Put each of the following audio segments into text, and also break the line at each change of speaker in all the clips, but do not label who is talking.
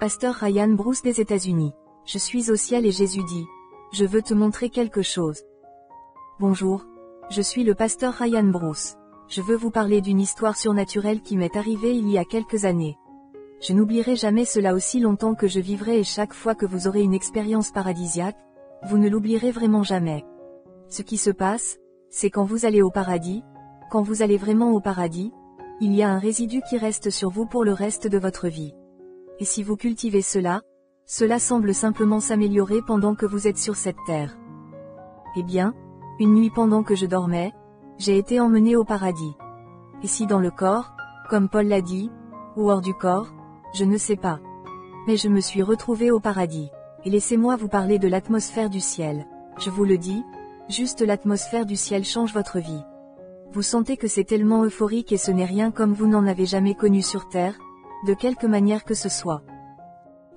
pasteur Ryan Bruce des États-Unis. Je suis au ciel et Jésus dit, je veux te montrer quelque chose. Bonjour, je suis le pasteur Ryan Bruce. Je veux vous parler d'une histoire surnaturelle qui m'est arrivée il y a quelques années. Je n'oublierai jamais cela aussi longtemps que je vivrai et chaque fois que vous aurez une expérience paradisiaque, vous ne l'oublierez vraiment jamais. Ce qui se passe, c'est quand vous allez au paradis, quand vous allez vraiment au paradis, il y a un résidu qui reste sur vous pour le reste de votre vie. Et si vous cultivez cela, cela semble simplement s'améliorer pendant que vous êtes sur cette terre. Eh bien, une nuit pendant que je dormais, j'ai été emmené au paradis. Et si dans le corps, comme Paul l'a dit, ou hors du corps, je ne sais pas. Mais je me suis retrouvé au paradis. Et laissez-moi vous parler de l'atmosphère du ciel. Je vous le dis, juste l'atmosphère du ciel change votre vie. Vous sentez que c'est tellement euphorique et ce n'est rien comme vous n'en avez jamais connu sur terre, de quelque manière que ce soit.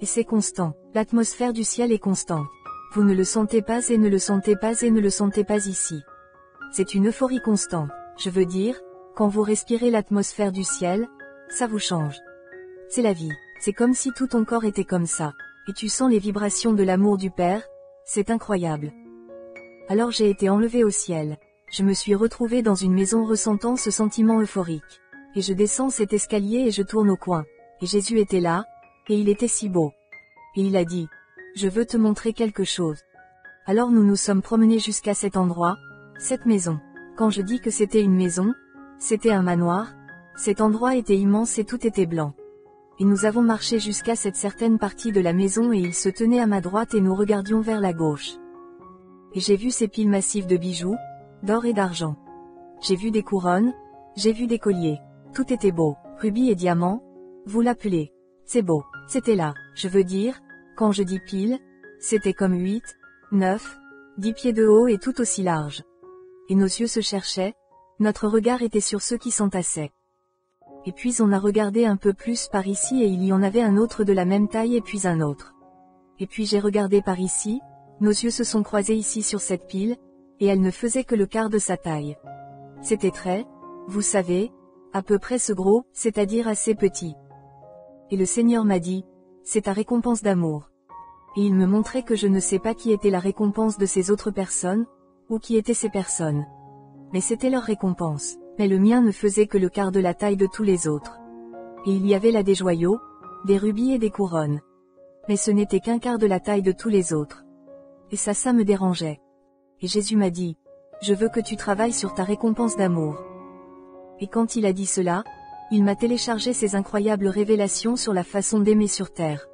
Et c'est constant. L'atmosphère du ciel est constante. Vous ne le sentez pas et ne le sentez pas et ne le sentez pas ici. C'est une euphorie constante. Je veux dire, quand vous respirez l'atmosphère du ciel, ça vous change. C'est la vie. C'est comme si tout ton corps était comme ça. Et tu sens les vibrations de l'amour du Père, c'est incroyable. Alors j'ai été enlevé au ciel. Je me suis retrouvé dans une maison ressentant ce sentiment euphorique. Et je descends cet escalier et je tourne au coin. Et Jésus était là, et il était si beau. Et il a dit, je veux te montrer quelque chose. Alors nous nous sommes promenés jusqu'à cet endroit, cette maison. Quand je dis que c'était une maison, c'était un manoir, cet endroit était immense et tout était blanc. Et nous avons marché jusqu'à cette certaine partie de la maison et il se tenait à ma droite et nous regardions vers la gauche. Et j'ai vu ces piles massives de bijoux, d'or et d'argent. J'ai vu des couronnes, j'ai vu des colliers. Tout était beau, rubis et diamants, vous l'appelez. C'est beau, c'était là, je veux dire, quand je dis piles, c'était comme 8, 9, 10 pieds de haut et tout aussi large. Et nos yeux se cherchaient, notre regard était sur ceux qui s'entassaient. Et puis on a regardé un peu plus par ici et il y en avait un autre de la même taille et puis un autre. Et puis j'ai regardé par ici, nos yeux se sont croisés ici sur cette pile, et elle ne faisait que le quart de sa taille. C'était très, vous savez, à peu près ce gros, c'est-à-dire assez petit. Et le Seigneur m'a dit, c'est ta récompense d'amour. Et il me montrait que je ne sais pas qui était la récompense de ces autres personnes, ou qui étaient ces personnes. Mais c'était leur récompense. Mais le mien ne faisait que le quart de la taille de tous les autres. Et il y avait là des joyaux, des rubis et des couronnes. Mais ce n'était qu'un quart de la taille de tous les autres. Et ça me dérangeait. Et Jésus m'a dit, je veux que tu travailles sur ta récompense d'amour. Et quand il a dit cela, il m'a téléchargé ces incroyables révélations sur la façon d'aimer sur terre.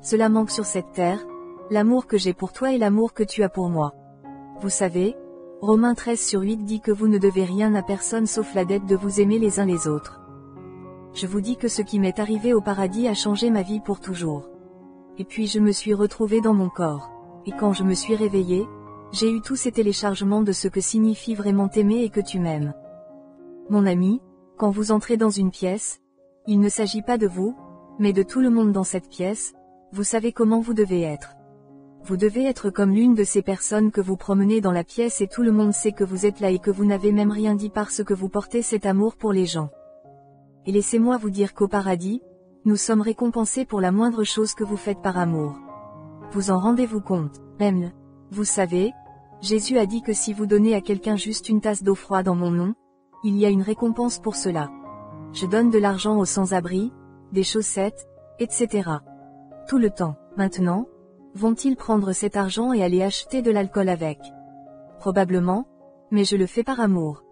Cela manque sur cette terre, l'amour que j'ai pour toi et l'amour que tu as pour moi. Vous savez, Romains 13/8 dit que vous ne devez rien à personne sauf la dette de vous aimer les uns les autres. Je vous dis que ce qui m'est arrivé au paradis a changé ma vie pour toujours. Et puis je me suis retrouvé dans mon corps. Et quand je me suis réveillé, j'ai eu tous ces téléchargements de ce que signifie vraiment t'aimer et que tu m'aimes. Mon ami, quand vous entrez dans une pièce, il ne s'agit pas de vous, mais de tout le monde dans cette pièce, vous savez comment vous devez être. Vous devez être comme l'une de ces personnes que vous promenez dans la pièce et tout le monde sait que vous êtes là et que vous n'avez même rien dit parce que vous portez cet amour pour les gens. Et laissez-moi vous dire qu'au paradis, nous sommes récompensés pour la moindre chose que vous faites par amour. Vous en rendez-vous compte, même, vous savez, Jésus a dit que si vous donnez à quelqu'un juste une tasse d'eau froide en mon nom, il y a une récompense pour cela. Je donne de l'argent aux sans-abri, des chaussettes, etc. Tout le temps. Maintenant, vont-ils prendre cet argent et aller acheter de l'alcool avec? Probablement, mais je le fais par amour.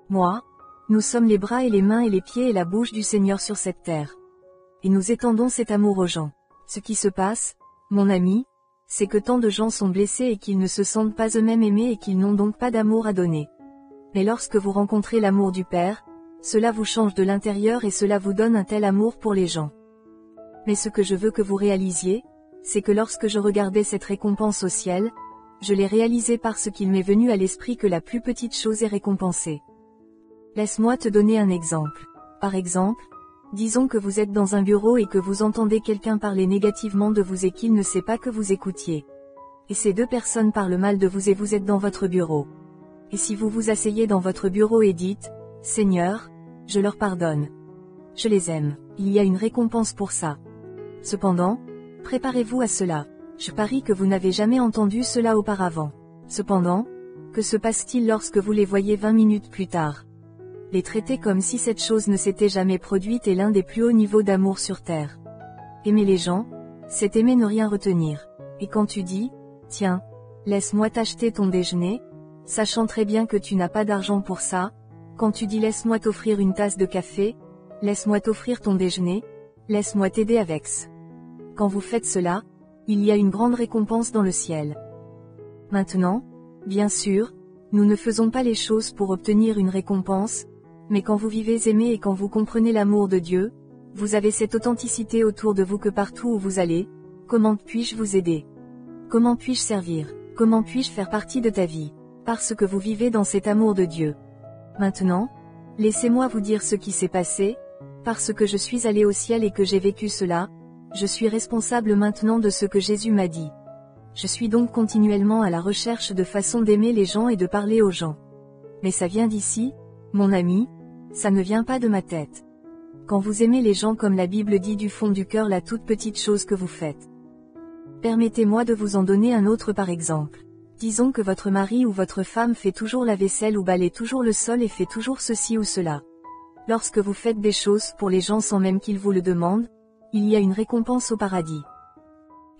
Moi, nous sommes les bras et les mains et les pieds et la bouche du Seigneur sur cette terre. Et nous étendons cet amour aux gens. Ce qui se passe, mon ami, c'est que tant de gens sont blessés et qu'ils ne se sentent pas eux-mêmes aimés et qu'ils n'ont donc pas d'amour à donner. Mais lorsque vous rencontrez l'amour du Père, cela vous change de l'intérieur et cela vous donne un tel amour pour les gens. Mais ce que je veux que vous réalisiez, c'est que lorsque je regardais cette récompense au ciel, je l'ai réalisée parce qu'il m'est venu à l'esprit que la plus petite chose est récompensée. Laisse-moi te donner un exemple. Par exemple, disons que vous êtes dans un bureau et que vous entendez quelqu'un parler négativement de vous et qu'il ne sait pas que vous écoutiez. Et ces deux personnes parlent mal de vous et vous êtes dans votre bureau. Et si vous vous asseyez dans votre bureau et dites, « Seigneur, je leur pardonne. Je les aime. Il y a une récompense pour ça. » Cependant, préparez-vous à cela. Je parie que vous n'avez jamais entendu cela auparavant. Cependant, que se passe-t-il lorsque vous les voyez 20 minutes plus tard? Les traiter comme si cette chose ne s'était jamais produite est l'un des plus hauts niveaux d'amour sur Terre. Aimer les gens, c'est aimer ne rien retenir. Et quand tu dis, tiens, laisse-moi t'acheter ton déjeuner, sachant très bien que tu n'as pas d'argent pour ça, quand tu dis laisse-moi t'offrir une tasse de café, laisse-moi t'offrir ton déjeuner, laisse-moi t'aider avec ça. Quand vous faites cela, il y a une grande récompense dans le ciel. Maintenant, bien sûr, nous ne faisons pas les choses pour obtenir une récompense, mais quand vous vivez aimé et quand vous comprenez l'amour de Dieu, vous avez cette authenticité autour de vous que partout où vous allez, comment puis-je vous aider? Comment puis-je servir? Comment puis-je faire partie de ta vie? Parce que vous vivez dans cet amour de Dieu. Maintenant, laissez-moi vous dire ce qui s'est passé, parce que je suis allé au ciel et que j'ai vécu cela, je suis responsable maintenant de ce que Jésus m'a dit. Je suis donc continuellement à la recherche de façons d'aimer les gens et de parler aux gens. Mais ça vient d'ici, mon ami, ça ne vient pas de ma tête. Quand vous aimez les gens comme la Bible dit du fond du cœur la toute petite chose que vous faites. Permettez-moi de vous en donner un autre par exemple. Disons que votre mari ou votre femme fait toujours la vaisselle ou balaye toujours le sol et fait toujours ceci ou cela. Lorsque vous faites des choses pour les gens sans même qu'ils vous le demandent, il y a une récompense au paradis.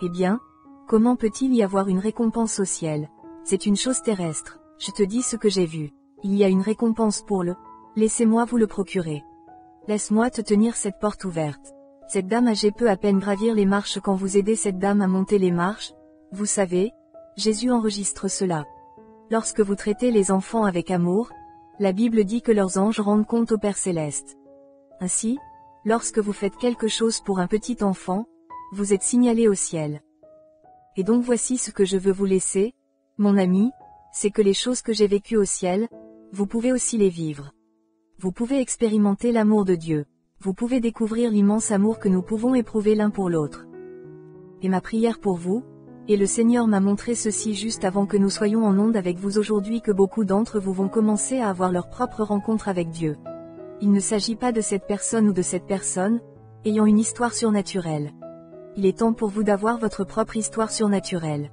Eh bien, comment peut-il y avoir une récompense au ciel? C'est une chose terrestre. Je te dis ce que j'ai vu. Il y a une récompense pour le. Laissez-moi vous le procurer. Laisse-moi te tenir cette porte ouverte. Cette dame âgée peut à peine gravir les marches quand vous aidez cette dame à monter les marches. Vous savez, Jésus enregistre cela. Lorsque vous traitez les enfants avec amour, la Bible dit que leurs anges rendent compte au Père Céleste. Ainsi, lorsque vous faites quelque chose pour un petit enfant, vous êtes signalé au ciel. Et donc voici ce que je veux vous laisser, mon ami, c'est que les choses que j'ai vécues au ciel, vous pouvez aussi les vivre. Vous pouvez expérimenter l'amour de Dieu. Vous pouvez découvrir l'immense amour que nous pouvons éprouver l'un pour l'autre. Et ma prière pour vous, et le Seigneur m'a montré ceci juste avant que nous soyons en onde avec vous aujourd'hui que beaucoup d'entre vous vont commencer à avoir leur propre rencontre avec Dieu. Il ne s'agit pas de cette personne ou de cette personne, ayant une histoire surnaturelle. Il est temps pour vous d'avoir votre propre histoire surnaturelle.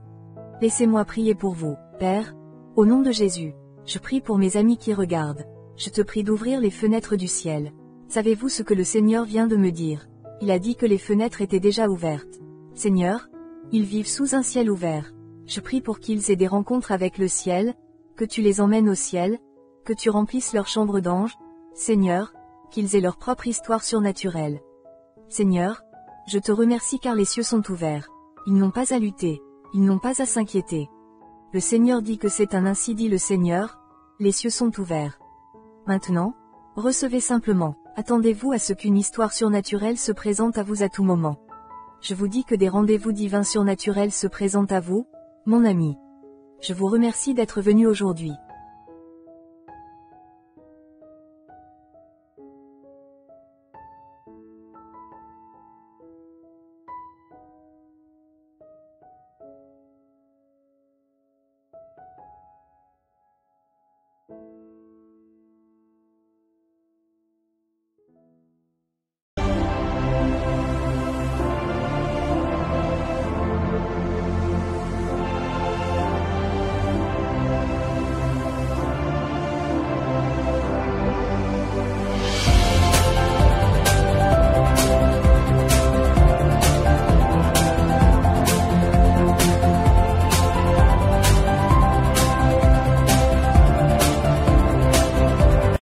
Laissez-moi prier pour vous, Père, au nom de Jésus. Je prie pour mes amis qui regardent. Je te prie d'ouvrir les fenêtres du ciel. Savez-vous ce que le Seigneur vient de me dire? Il a dit que les fenêtres étaient déjà ouvertes. Seigneur, ils vivent sous un ciel ouvert. Je prie pour qu'ils aient des rencontres avec le ciel, que tu les emmènes au ciel, que tu remplisses leur chambre d'anges, Seigneur, qu'ils aient leur propre histoire surnaturelle. Seigneur, je te remercie car les cieux sont ouverts. Ils n'ont pas à lutter, ils n'ont pas à s'inquiéter. Le Seigneur dit que c'est un ainsi dit le Seigneur, les cieux sont ouverts. Maintenant, recevez simplement, attendez-vous à ce qu'une histoire surnaturelle se présente à vous à tout moment. Je vous dis que des rendez-vous divins surnaturels se présentent à vous, mon ami. Je vous remercie d'être venu aujourd'hui.